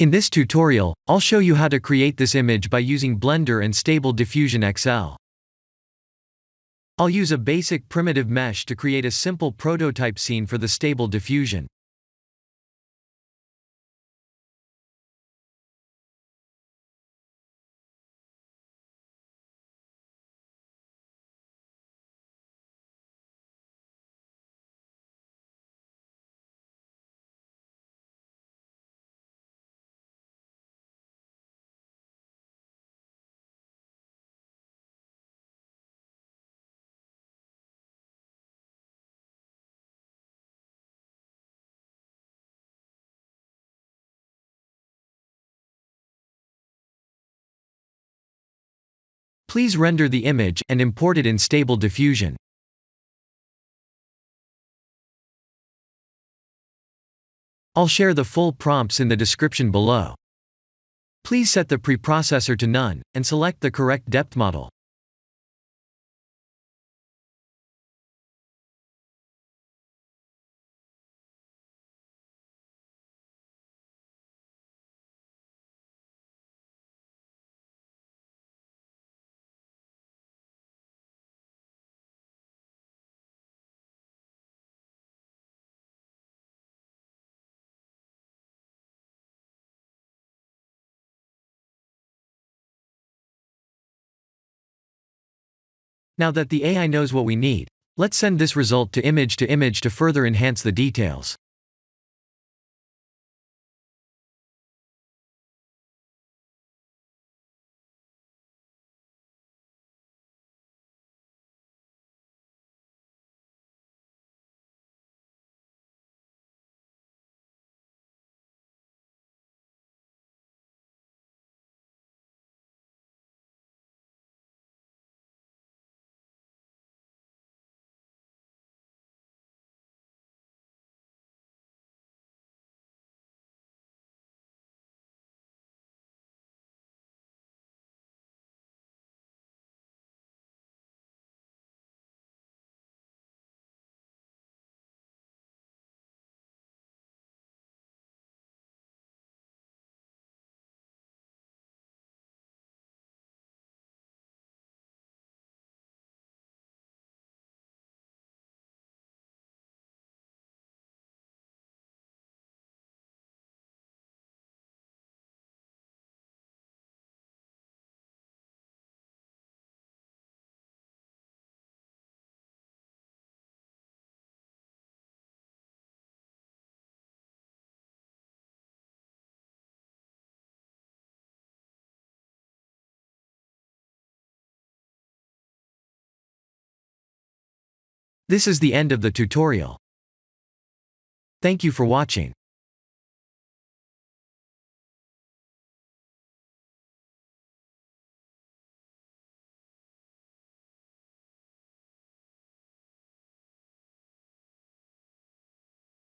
In this tutorial, I'll show you how to create this image by using Blender and Stable Diffusion XL. I'll use a basic primitive mesh to create a simple prototype scene for the Stable Diffusion. Please render the image and import it in Stable Diffusion. I'll share the full prompts in the description below. Please set the preprocessor to none, and select the correct depth model. Now that the AI knows what we need, let's send this result to image to further enhance the details. This is the end of the tutorial. Thank you for watching.